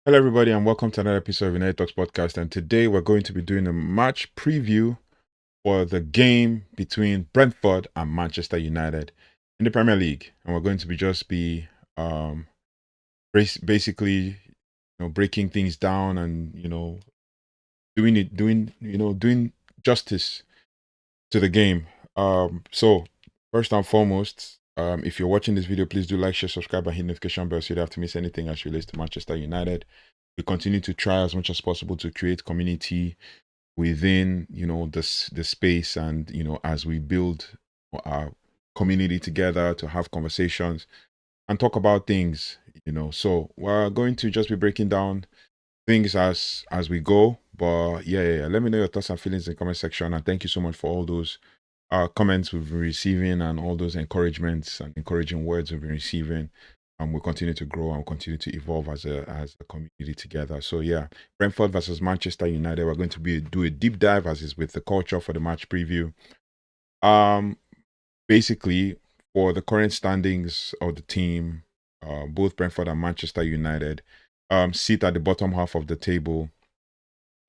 Hello, everybody, and welcome to another episode of United Talks Podcast. And today we're going to be doing a match preview for the game between Brentford and Manchester United in the Premier League. And we're going to be um, basically, breaking things down and doing justice to the game. So first and foremost, if you're watching this video, please do like, share, subscribe, and hit notification bell so you don't have to miss anything as relates to Manchester United. We continue to try as much as possible to create community within the space, and as we build our community together to have conversations and talk about things. So we're going to just be breaking down things as we go. But yeah, let me know your thoughts and feelings in the comment section, and thank you so much for all those comments we've been receiving and all those encouragements and encouraging words we've been receiving. And we'll continue to grow and continue to evolve as a community together. So yeah, Brentford versus Manchester United. We're going to do a deep dive, as is with the culture, for the match preview. Basically, for the current standings of the team, both Brentford and Manchester United sit at the bottom half of the table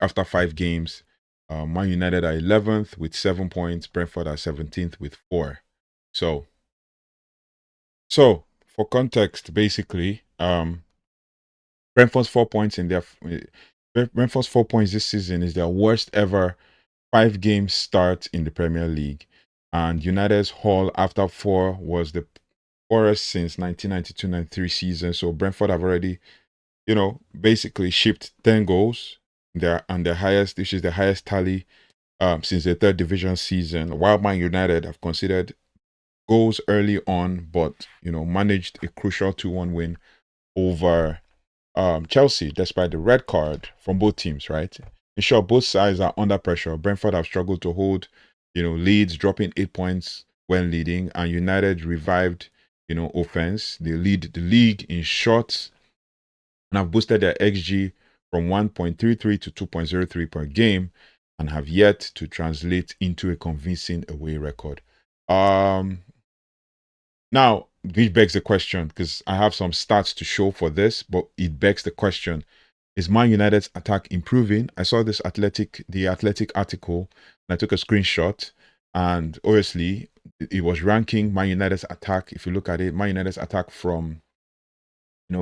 after 5 games. Man United are 11th with 7 points. Brentford are 17th with 4. So for context, basically, Brentford's 4 points Brentford's 4 points this season is their worst ever 5-game start in the Premier League, and United's haul after 4 was the poorest since 1992-93 season. So Brentford have already, basically shipped 10 goals. Their highest, which is the highest tally since the 3rd division season. While Man United have considered goals early on, but managed a crucial 2-1 win over Chelsea, despite the red card from both teams. Right. In short, both sides are under pressure. Brentford have struggled to hold, leads, dropping 8 points when leading, and United revived, offense. They lead the league in shots and have boosted their XG from 1.33 to 2.03 per game, and have yet to translate into a convincing away record. Now, which begs the question, because I have some stats to show for this, but it begs the question: is Man United's attack improving? I saw the Athletic article, and I took a screenshot, and obviously it was ranking Man United's attack. If you look at it, Man United's attack from,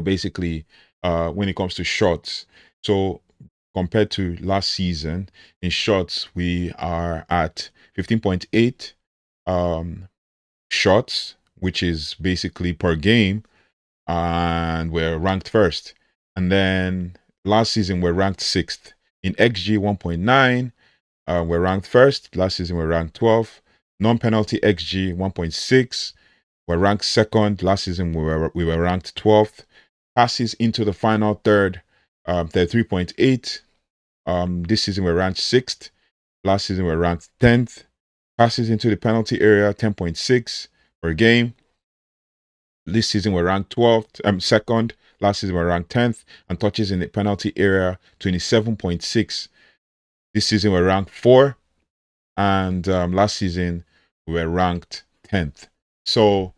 basically, when it comes to shots. So compared to last season, in shots, we are at 15.8 shots, which is basically per game, and we're ranked first. And then last season, we're ranked 6th. In XG 1.9, we're ranked first. Last season, we're ranked 12th. Non-penalty XG 1.6, we're ranked 2nd. Last season, we were ranked 12th. Passes into the final third, 33.8. This season, we're ranked 6th. Last season, we're ranked 10th. Passes into the penalty area, 10.6 per game. This season, we're ranked 12th, 2nd. Last season, we're ranked 10th. And touches in the penalty area, 27.6. This season, we're ranked 4. And last season, we were ranked 10th. So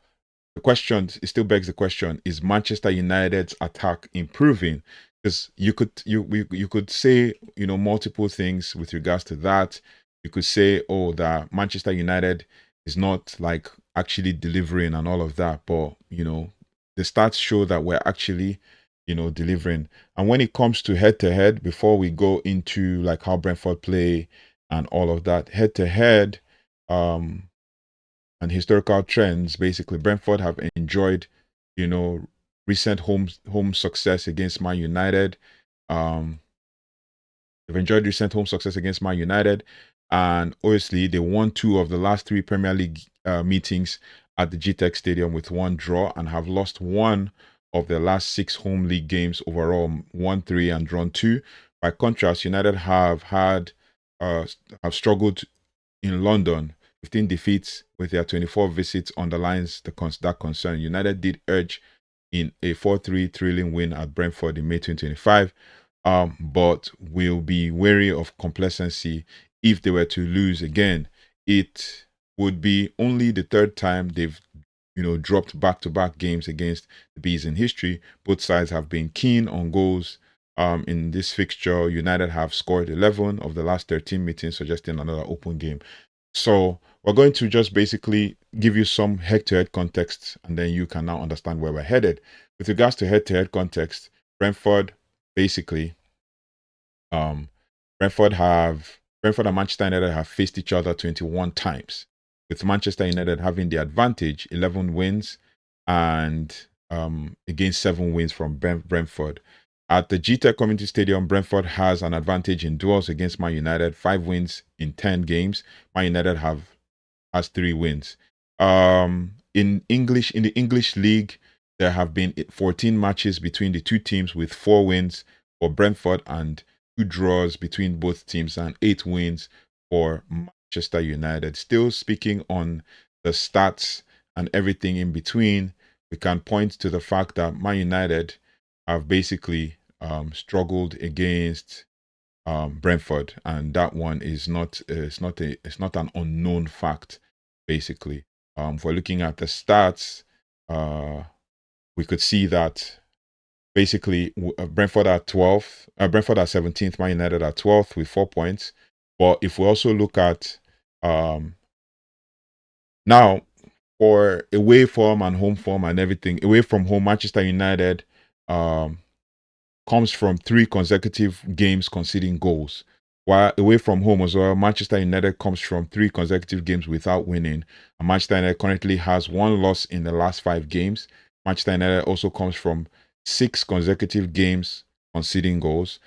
the question, it still begs the question: is Manchester United's attack improving? Because you could say multiple things with regards to that. You could say, oh, that Manchester United is not like actually delivering and all of that, but the stats show that we're actually delivering. And when it comes to head to head, before we go into like how Brentford play and all of that, head to head and historical trends, basically Brentford have enjoyed recent home success against Man United. They've enjoyed recent home success against Man United, and obviously they won 2 of the last 3 Premier League meetings at the Gtech Stadium with 1 draw, and have lost 1 of their last 6 home league games overall, won 3 and drawn 2. By contrast, United have struggled in London. 15 defeats with their 24 visits underlines that concern. United did edge in a 4-3 thrilling win at Brentford in May 2025, but will be wary of complacency if they were to lose again. It would be only the 3rd time they've dropped back-to-back games against the Bees in history. Both sides have been keen on goals In this fixture, United have scored 11 of the last 13 meetings, suggesting another open game. So we're going to just basically give you some head-to-head context, and then you can now understand where we're headed. With regards to head-to-head context, Brentford basically, um, Brentford and Manchester United have faced each other 21 times, with Manchester United having the advantage, 11 wins, and against 7 wins from Brentford. At the Gtech Community Stadium, Brentford has an advantage in duels against Man United, 5 wins in 10 games. Man United has 3 wins. In the English League, there have been 14 matches between the two teams, with 4 wins for Brentford and 2 draws between both teams, and 8 wins for Manchester United. Still speaking on the stats and everything in between, we can point to the fact that Man United have basically struggled against Brentford, and that one is not it's not an unknown fact. Basically, if we're looking at the stats, we could see that basically Brentford at 12th, Brentford at 17th, Man United at 12th with 4 points. But if we also look at now, for away form and home form and everything, away from home, Manchester United comes from 3 consecutive games conceding goals. While away from home as well, Manchester United comes from 3 consecutive games without winning. And Manchester United currently has 1 loss in the last 5 games. Manchester United also comes from 6 consecutive games conceding goals.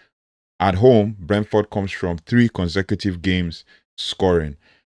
At home, Brentford comes from 3 consecutive games scoring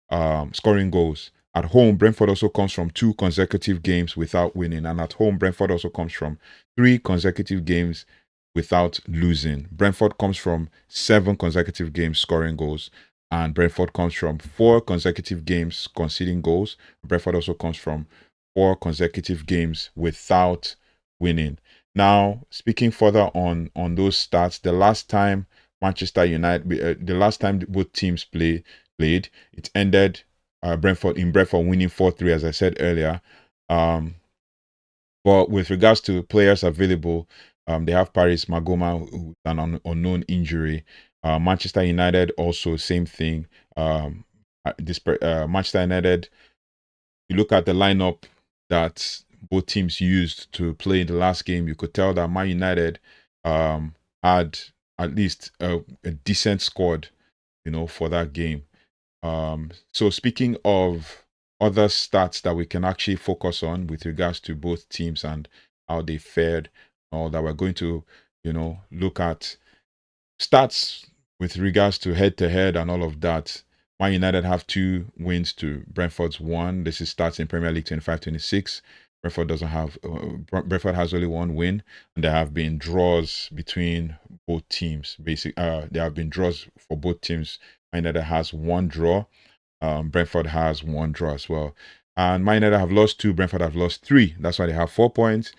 goals. At home, Brentford also comes from 2 consecutive games without winning. And at home, Brentford also comes from 3 consecutive games without losing. Brentford comes from 7 consecutive games scoring goals, and Brentford comes from 4 consecutive games conceding goals. Brentford also comes from 4 consecutive games without winning. Now, speaking further on those stats, the last time Manchester United, the last time both teams played, it ended Brentford winning 4-3, as I said earlier. But with regards to players available, they have Paris Maghoma with an unknown injury. Manchester United also same thing. Manchester United, you look at the lineup that both teams used to play in the last game, you could tell that Man United had at least a decent squad, for that game. So speaking of other stats that we can actually focus on with regards to both teams and how they fared, or that we're going to, look at stats with regards to head-to-head and all of that. Man United have 2 wins to Brentford's 1. This is stats in Premier League 25-26. Brentford doesn't have. Brentford has only 1 win, and there have been draws between both teams. There have been draws for both teams. Man United has 1 draw. Brentford has 1 draw as well. And Man United have lost 2. Brentford have lost 3. That's why they have 4 points.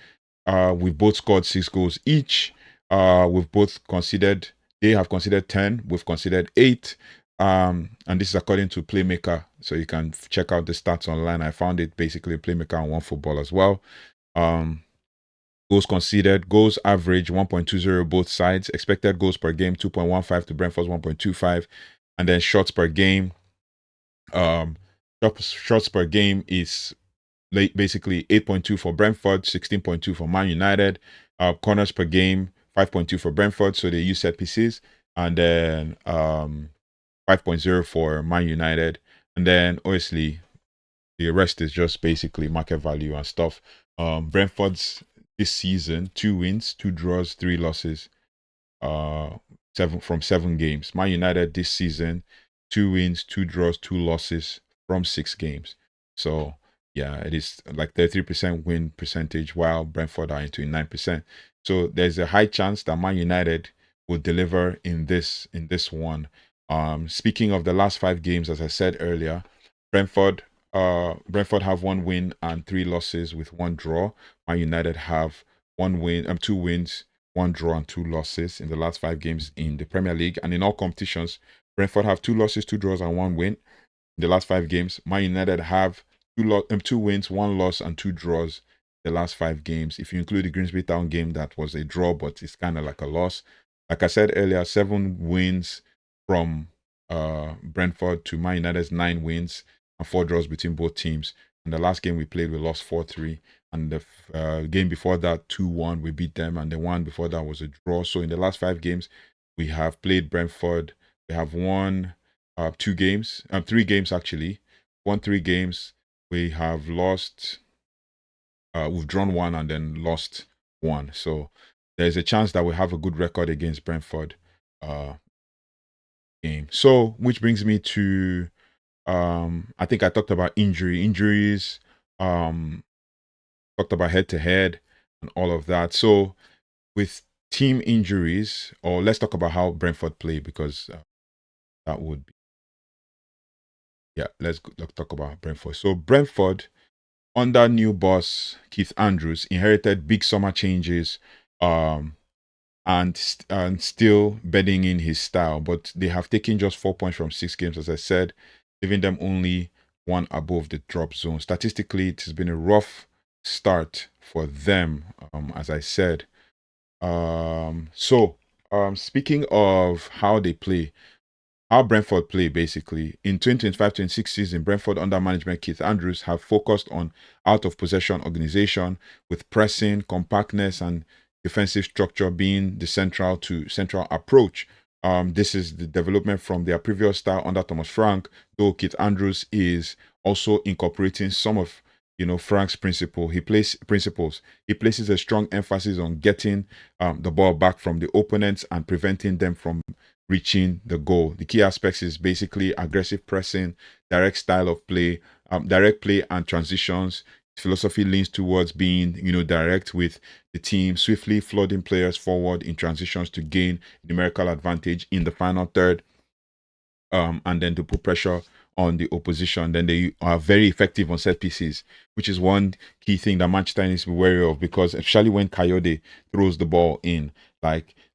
We've both scored 6 goals each. We've both conceded. They have conceded 10. We've conceded 8. And this is according to Playmaker. So you can check out the stats online. I found it basically Playmaker on OneFootball as well. Goals conceded, goals average 1.20 both sides. Expected goals per game 2.15 to Brentford's 1.25. And then shots per game. Shots per game is basically 8.2 for Brentford, 16.2 for Man United. Corners per game 5.2 for Brentford, so they use set pieces, and then 5.0 for Man United, and then obviously the rest is just basically market value and stuff. Brentford's this season 2 wins, 2 draws, 3 losses, 7 games. Man United this season 2 wins, 2 draws, 2 losses from 6 games. So yeah, it is like 33% win percentage, while Brentford are into 9%. So there's a high chance that Man United will deliver in this one. Speaking of the last 5 games, as I said earlier, Brentford have 1 win and 3 losses with 1 draw. Man United have 1 win, 2 wins, 1 draw and 2 losses in the last 5 games in the Premier League. And in all competitions, Brentford have 2 losses, 2 draws and 1 win in the last 5 games. Man United have 2 wins, 1 loss and 2 draws the last 5 games. If you include the Grimsby Town game, that was a draw, but it's kind of like a loss. Like I said earlier, 7 wins from Brentford to Man United's 9 wins and 4 draws between both teams. And the last game we played, we lost 4-3. And the game before that, 2-1, we beat them. And the one before that was a draw. So in the last 5 games, we have played Brentford. We have won 3 games actually. Won 3 games. We have lost, we've drawn 1 and then lost 1. So there's a chance that we have a good record against Brentford game. So, which brings me to, I think I talked about injuries, talked about head to head and all of that. So, with team injuries, or let's talk about how Brentford play, because that would be, yeah, let's talk about Brentford. So, Brentford, under new boss Keith Andrews, inherited big summer changes. And still bedding in his style. But they have taken just 4 points from 6 games, as I said, leaving them only 1 above the drop zone. Statistically, it has been a rough start for them, as I said. Speaking of how they play, how Brentford play, basically, in 2025-26 season, Brentford under management Keith Andrews have focused on out-of-possession organization, with pressing, compactness, and defensive structure being the central approach. This is the development from their previous style under Thomas Frank, though Keith Andrews is also incorporating some of Frank's principles. He places a strong emphasis on getting the ball back from the opponents and preventing them from reaching the goal. The key aspects is basically aggressive pressing, direct style of play, direct play and transitions. Philosophy leans towards being, direct with the team, swiftly flooding players forward in transitions to gain numerical advantage in the final third, and then to put pressure on the opposition. Then they are very effective on set pieces, which is one key thing that Manchester needs to be wary of, because especially when Coyote throws the ball in.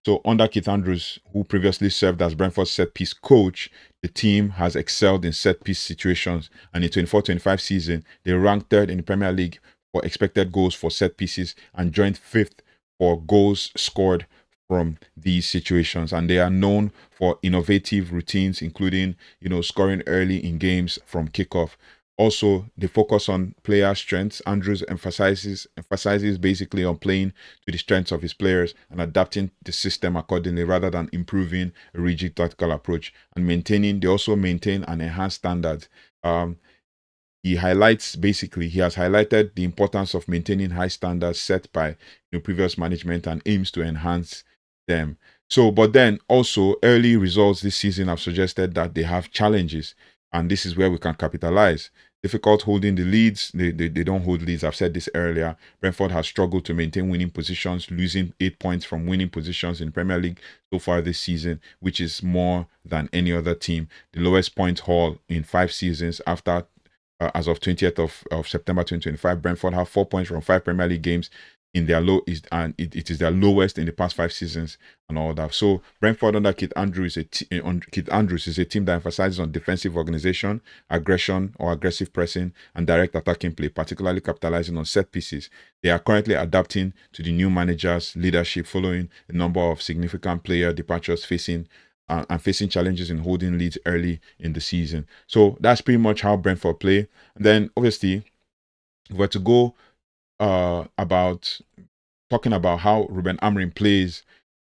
So under Keith Andrews, who previously served as Brentford's set piece coach, the team has excelled in set piece situations. And in 24-25 season, they ranked 3rd in the Premier League for expected goals for set pieces and joined 5th for goals scored from these situations. And they are known for innovative routines, including, scoring early in games from kickoff. Also, they focus on player strengths. Andrews emphasizes basically on playing to the strengths of his players and adapting the system accordingly, rather than improving a rigid tactical approach. And they also maintain and enhance standards. He has highlighted the importance of maintaining high standards set by previous management, and aims to enhance them. So, but then also early results this season have suggested that they have challenges, and this is where we can capitalize. Difficult holding the leads. They don't hold leads. I've said this earlier. Brentford has struggled to maintain winning positions, losing 8 points from winning positions in Premier League so far this season, which is more than any other team. The lowest point haul in 5 seasons after. As of 20th of September 2025, Brentford have 4 points from 5 Premier League games in their and it is their lowest in the past 5 seasons and all that. So Brentford under Keith Andrews is a team that emphasizes on defensive organization, aggression or aggressive pressing, and direct attacking play, particularly capitalizing on set pieces. They are currently adapting to the new manager's leadership following a number of significant player departures facing challenges in holding leads early in the season. So that's pretty much how Brentford play. And then obviously, if we're to go about talking about how Rúben Amorim plays,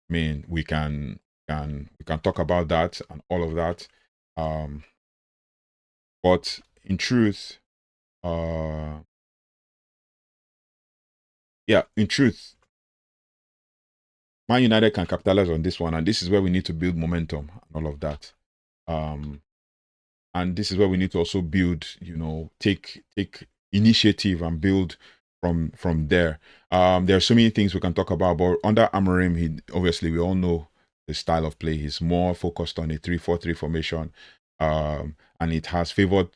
I mean, we can talk about that and all of that. But in truth, in truth, Man United can capitalize on this one, and this is where we need to build momentum and all of that. And this is where we need to also build, take initiative and build from there. There are so many things we can talk about, but under Amorim, obviously we all know the style of play. He's more focused on a 3-4-3 formation, and it has favored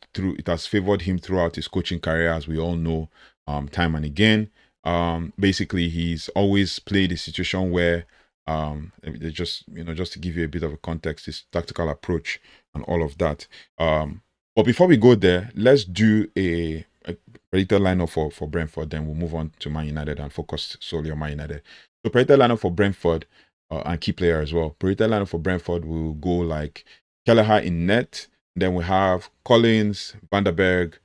him throughout his coaching career, as we all know, time and again. Basically, he's always played a situation where just to give you a bit of a context, his tactical approach and all of that. But before we go there, let's do a predicted lineup for Brentford. Then we'll move on to Man United and focus solely on Man United. So predicted lineup for Brentford. and key player as well. Projected lineup for Brentford will go like Kelleher in net. Then we have Collins, Vandenberg,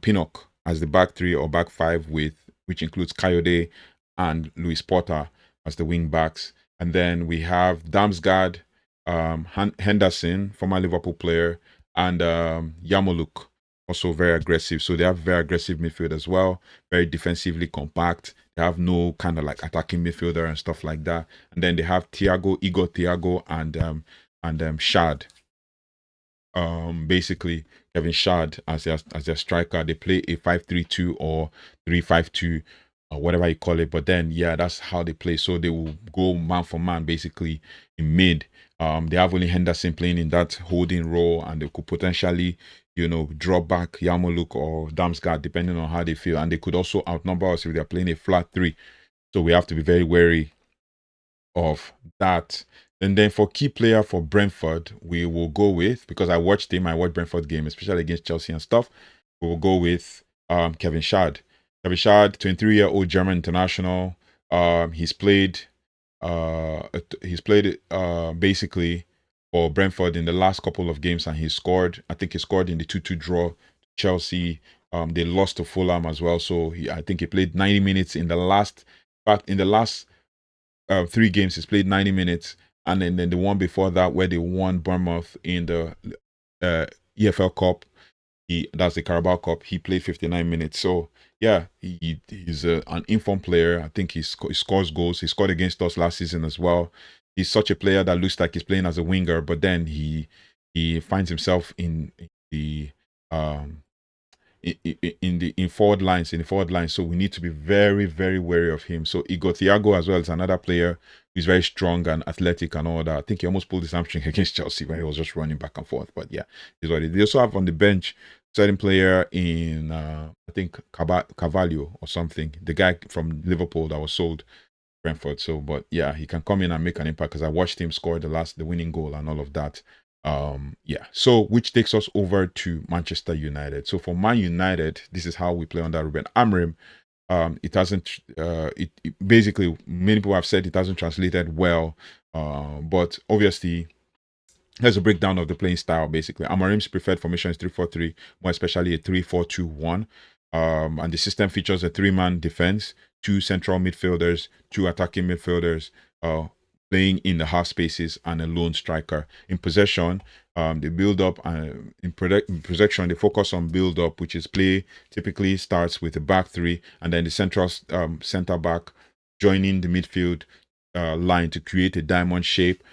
Pinnock as the back three or back five, which includes Coyote and Luis Porter as the wing backs. And then we have Damsgaard, Henderson, former Liverpool player, and Yarmouk, also very aggressive. So they have very aggressive midfield as well, very defensively compact. They have no kind of like attacking midfielder and stuff like that. And then they have Igor Thiago, and Shad. Basically Kevin Shad as their striker. They play a 5-3-2 or 3-5-2 or whatever you call it. But then that's how they play. So they will go man for man basically in mid. They have only Henderson playing in that holding role, and they could potentially, drop back Yarmouk or Damsgaard depending on how they feel. And they could also outnumber us if they're playing a flat three. So we have to be very wary of that. And then for key player for Brentford, we will go with, because I watched Brentford game, especially against Chelsea and stuff. We will go with Kevin Shad. Kevin Shad, 23-year-old German international. He's played basically for Brentford in the last couple of games, and he scored. I think he scored in the 2-2 draw. Chelsea, they lost to Fulham as well. So I think he played 90 minutes in the last 3 games. He's played 90 minutes. And then the one before that, where they won Bournemouth in the EFL Cup, that's the Carabao Cup, he played 59 minutes. So he's an informed player. I think he scores goals. He scored against us last season as well. He's such a player that looks like he's playing as a winger, but then he finds himself in the in forward lines, so we need to be very, very wary of him. So Igor Thiago as well is another player who's very strong and athletic and all that. I think he almost pulled his hamstring against Chelsea when he was just running back and forth, but is what it is. They also have on the bench certain player in I think Carvalho or something, the guy from Liverpool that was sold Brentford. So but he can come in and make an impact, because I watched him score the winning goal and all of that. So which takes us over to Manchester United. So for Man United, this is how we play under Rúben Amorim. It hasn't basically, many people have said it hasn't translated well, but obviously here's a breakdown of the playing style. Basically, Amorim's preferred formation is 3-4-3, more especially a 3-4-2-1. And the system features a 3-man defense, 2 central midfielders, 2 attacking midfielders, playing in the half spaces, and a lone striker. In possession, they build up, and in possession they focus on build up, which is play typically starts with a back three, and then the central center back joining the midfield line to create a diamond shape,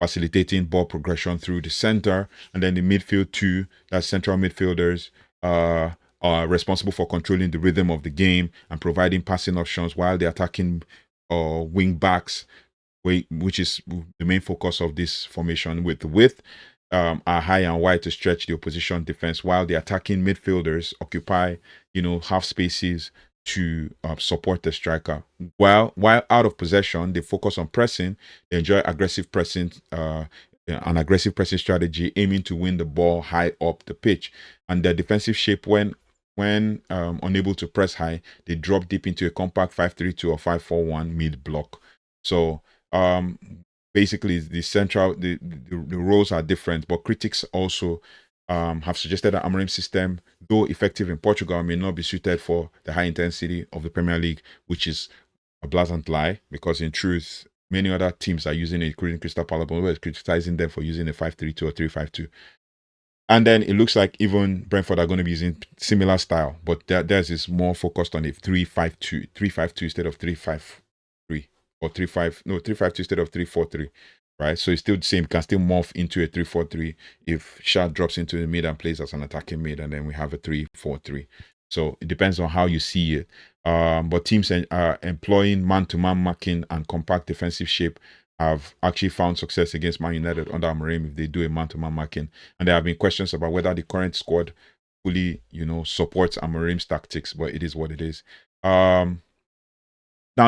facilitating ball progression through the center. And then the midfield 2, that's central midfielders, are responsible for controlling the rhythm of the game and providing passing options, while the attacking wing backs, which is the main focus of this formation, with width, are high and wide to stretch the opposition defense, while the attacking midfielders occupy half spaces to support the striker. While out of possession, they focus on pressing. They enjoy aggressive pressing, an aggressive pressing strategy, aiming to win the ball high up the pitch. And their defensive shape, when unable to press high, they drop deep into a compact 5-3-2 or 5-4-1 mid block. So basically the roles are different, but critics also have suggested that Amorim's system, though effective in Portugal, may not be suited for the high intensity of the Premier League, which is a blatant lie, because in truth many other teams are using it, including Crystal Palace, but we're criticizing them for using a 5-3-2 or 3-5-2. And then it looks like even Brentford are going to be using similar style, but theirs is more focused on a 3-5-2 instead of 3-5-3, or 3-5-2 instead of 3-4-3, right? So it's still the same. Can still morph into a 3-4-3 if Shad drops into the mid and plays as an attacking mid, and then we have a 3-4-3. So it depends on how you see it. But teams are employing man-to-man marking and compact defensive shape have actually found success against Man United under Amorim if they do a man-to-man marking. And there have been questions about whether the current squad fully, supports Amorim's tactics, but it is what it is. Now,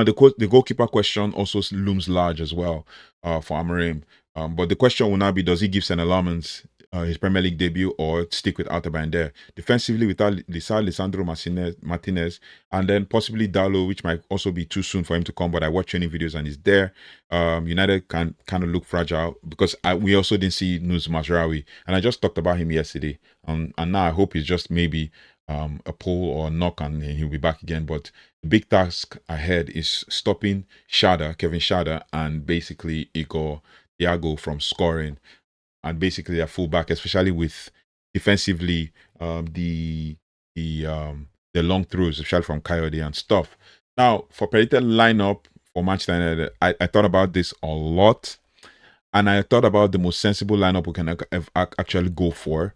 the goalkeeper question also looms large as well for Amorim. But the question will now be, does he give St. Alarmans his Premier League debut, or stick with Altaban there. Defensively, without Lisandro Martinez, and then possibly Dalo, which might also be too soon for him to come, but I watch training videos and he's there. United can kind of look fragile because we also didn't see Nunes Mazraoui, and I just talked about him yesterday. And now I hope he's just maybe a pull or knock and he'll be back again. But the big task ahead is stopping Kevin Shada, and basically Igor Thiago from scoring, and basically a fullback, especially with defensively the long throws, especially from Coyote and stuff. Now, for predicted lineup for Manchester United, I thought about this a lot, and I thought about the most sensible lineup we can actually go for.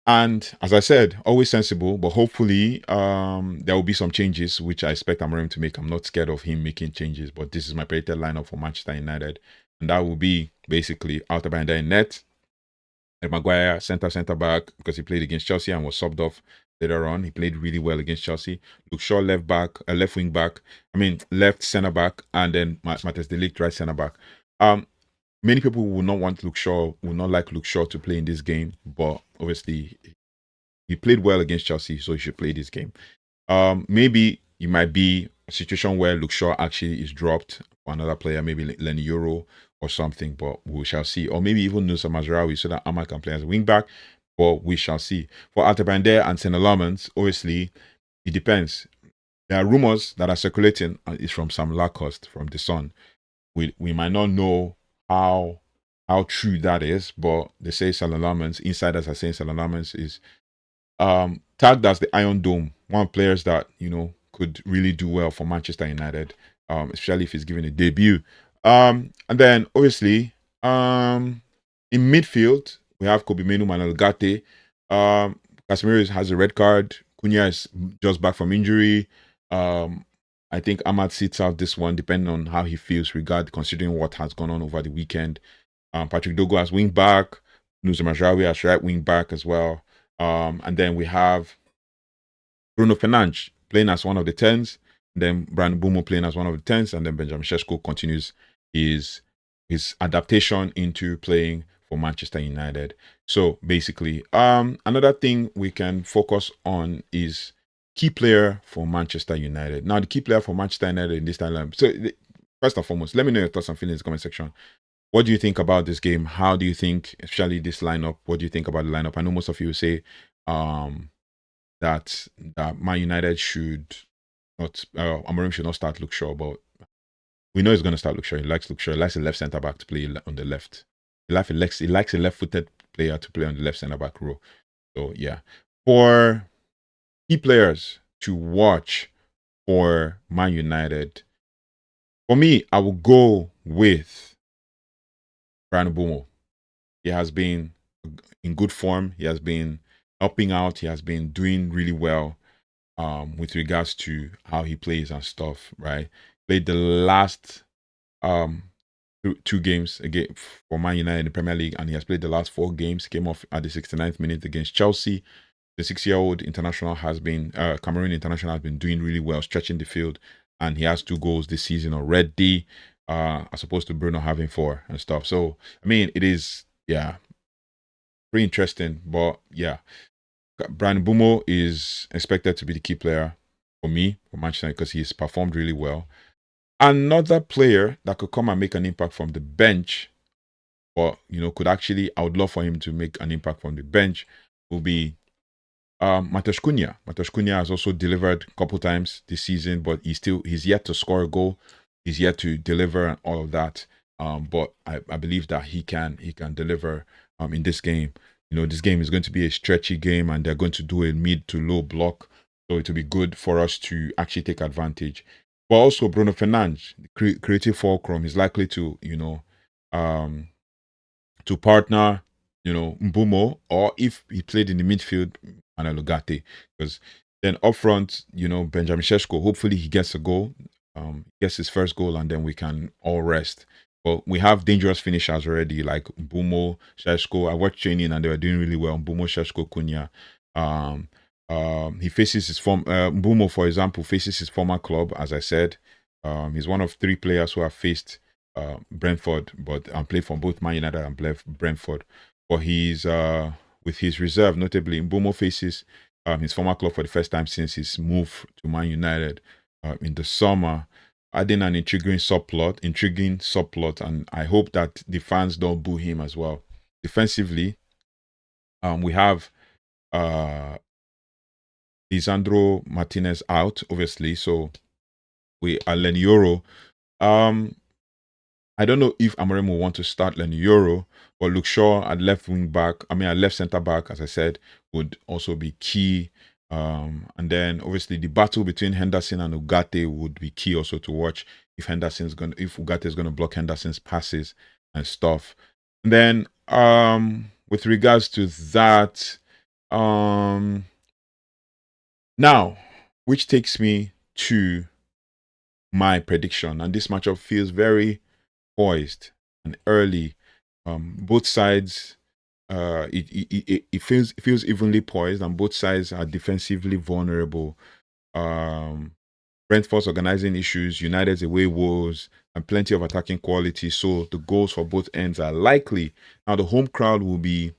And as I said, always sensible, but hopefully there will be some changes, which I expect Amorim to make. I'm not scared of him making changes, but this is my predicted lineup for Manchester United. And that will be basically Altaban in net, Maguire centre back, because he played against Chelsea and was subbed off later on. He played really well against Chelsea. Luke Shaw left wing back. Left centre back, and then Matheus de Ligt right centre back. Many people will not like Luke Shaw to play in this game, but obviously he played well against Chelsea, so he should play this game. Maybe it might be a situation where Luke Shaw actually is dropped for another player, maybe Lenny Euro or something, but we shall see. Or maybe even Nusa Mazraoui, so that Ahmad can play as a wing back, but we shall see. For Altaban and Senna Lamans, obviously, it depends. There are rumors that are circulating, it's from Sam Lacoste from The Sun. We might not know how true that is, but they say Lamans, insiders are saying Lamans is tagged as the Iron Dome, one of the players that could really do well for Manchester United, especially if he's given a debut. And then obviously in midfield we have Kobe Menu, Manuel Gatti. Casemiro has a red card. Cunha is just back from injury. I think Ahmad sits out this one depending on how he feels considering what has gone on over the weekend. Patrick Dogo as wing back, Nusa Mazraoui as right wing back as well. And then we have Bruno Fernandes playing as one of the 10s, then Bryan Mbeumo playing as one of the 10s, and then Benjamin Sesko continues his adaptation into playing for Manchester United. So basically, another thing we can focus on is key player for Manchester United. Now, the key player for Manchester United in this time. So first and foremost, let me know your thoughts and feelings in the comment section. What do you think about this game? How do you think, especially this lineup, what do you think about the lineup? I know most of you say that Man United should not, Amorim should not start Luke Shaw, but we know he's going to start Luke Shaw. He likes Luke Shaw. He likes a left centre back to play on the left. He likes a left-footed player to play on the left centre back row. So yeah, for key players to watch for Man United, for me, I will go with Bryan Mbeumo. He has been in good form. He has been helping out. He has been doing really well with regards to how he plays and stuff, right? Played the last two games again for Man United in the Premier League, and he has played the last 4 games. Came off at the 69th minute against Chelsea. The 6-year-old international Cameroon international has been doing really well, stretching the field, and he has 2 goals this season already, as opposed to Bruno having 4 and stuff. So, it is, pretty interesting. But, Bryan Mbeumo is expected to be the key player for me, for Manchester United, because he's performed really well. Another player that could come and make an impact from the bench, or, I would love for him to make an impact from the bench, will be Matheus Cunha. Matheus Cunha has also delivered a couple times this season, but he's yet to score a goal. He's yet to deliver and all of that. But I believe that he can deliver in this game. This game is going to be a stretchy game, and they're going to do a mid to low block. So it will be good for us to actually take advantage. But also Bruno Fernandes, creative fulcrum, is likely to, to partner, Mbeumo, or if he played in the midfield, Manuel Gatti, because then up front, Benjamin Sesko, hopefully he gets a goal, gets his first goal, and then we can all rest. But we have dangerous finishers already, like Mbeumo, Sesko. I watched training and they were doing really well. Mbeumo, Sesko, Cunha. He faces his Mbeumo, for example, faces his former club, as I said. He's one of 3 players who have faced Brentford, but played for both Man United and Brentford. for his with his reserve. Notably, Mbeumo faces his former club for the first time since his move to Man United in the summer, adding an intriguing subplot, and I hope that the fans don't boo him as well. Defensively, we have Lisandro Martinez out, obviously, so we are Lenioro. I don't know if Amorim will want to start Lenioro, but Luke Shaw at left centre back, as I said, would also be key. And then obviously the battle between Henderson and Ugarte would be key also to watch if Ugarte is gonna block Henderson's passes and stuff. And then with regards to that, now, which takes me to my prediction, and this matchup feels very poised and early. Both sides, it feels evenly poised, and both sides are defensively vulnerable. Brentford's organizing issues, United's away woes, and plenty of attacking quality. So the goals for both ends are likely. Now the home crowd will be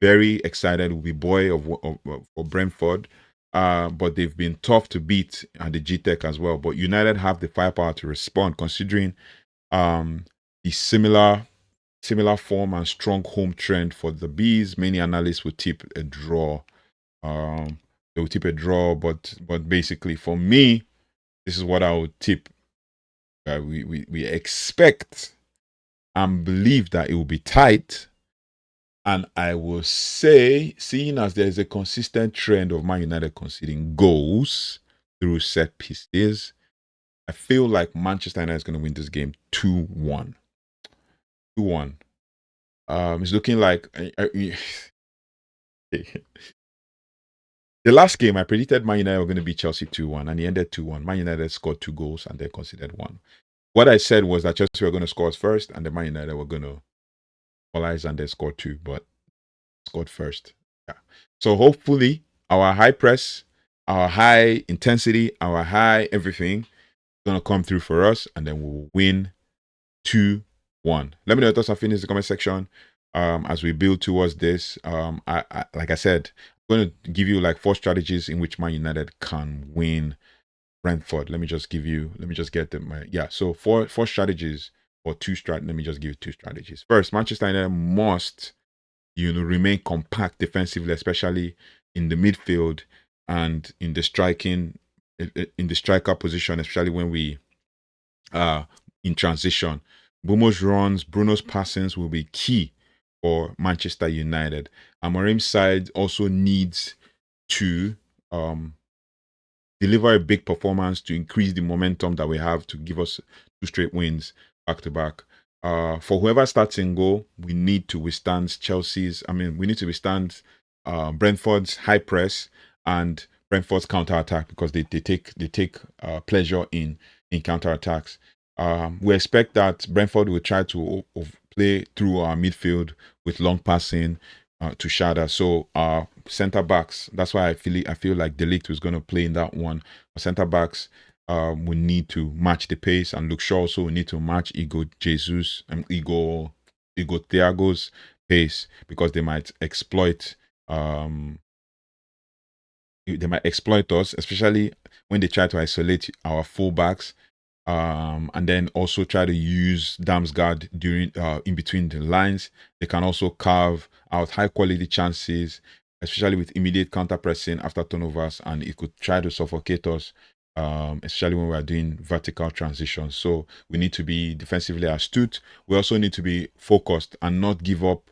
very excited. Will be for Brentford. But they've been tough to beat at the Gtech as well. But United have the firepower to respond, considering the similar form and strong home trend for the Bees. Many analysts would tip a draw. They would tip a draw, but basically for me, this is what I would tip. We expect and believe that it will be tight. And I will say, seeing as there is a consistent trend of Man United conceding goals through set pieces, I feel like Manchester United is going to win this game 2-1. 2-1. It's looking like the last game I predicted Man United were going to beat Chelsea 2-1, and he ended 2-1. Man United scored 2 goals and they conceded 1. What I said was that Chelsea were going to score first, and the Man United were going to equalize and they scored 2, but scored first. Yeah. So hopefully our high press, our high intensity, our high everything is going to come through for us, and then we'll win 2-1. Let me know your thoughts and feelings in the comment section as we build towards this. I like I said, I'm going to give you like 4 strategies in which Man United can win Brentford. Let me just get them. So 4 strategies or 2 strategies. Let me just give you 2 strategies. First, Manchester United must remain compact defensively, especially in the midfield and in the striker position, especially when we in transition. Mbeumo's runs, Bruno's passings will be key for Manchester United. Amorim's side also needs to deliver a big performance to increase the momentum that we have to give us 2 straight wins back to back. For whoever starts in goal, we need to withstand Brentford's high press and Brentford's counter-attack, because they take pleasure in counter-attacks. We expect that Brentford will try to play through our midfield with long passing to Shada. So centre backs, that's why I feel like De Ligt was going to play in that one. Centre backs we need to match the pace, and Luke Shaw also will need to match Igor Thiago's pace, because they might exploit us, especially when they try to isolate our fullbacks. And then also try to use Damsgaard during in between the lines. They can also carve out high quality chances, especially with immediate counter pressing after turnovers, and it could try to suffocate us, especially when we are doing vertical transitions. So we need to be defensively astute. We also need to be focused and not give up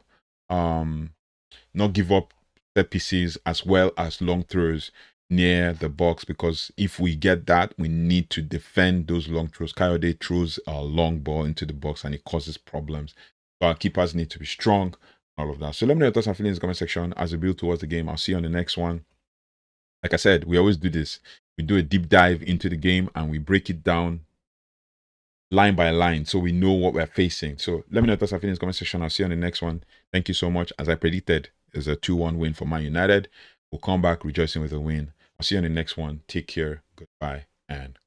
set pieces as well as long throws near the box, because if we get that, we need to defend those long throws. Coyote throws a long ball into the box and it causes problems. So our keepers need to be strong, all of that. So let me know your thoughts and feelings in the comment section as we build towards the game. I'll see you on the next one. Like I said, we always do this. We do a deep dive into the game and we break it down line by line so we know what we're facing. So let me know your thoughts and feelings in the comment section. I'll see you on the next one. Thank you so much. As I predicted, it's a 2-1 win for Man United. We'll come back rejoicing with a win. I'll see you on the next one. Take care. Goodbye and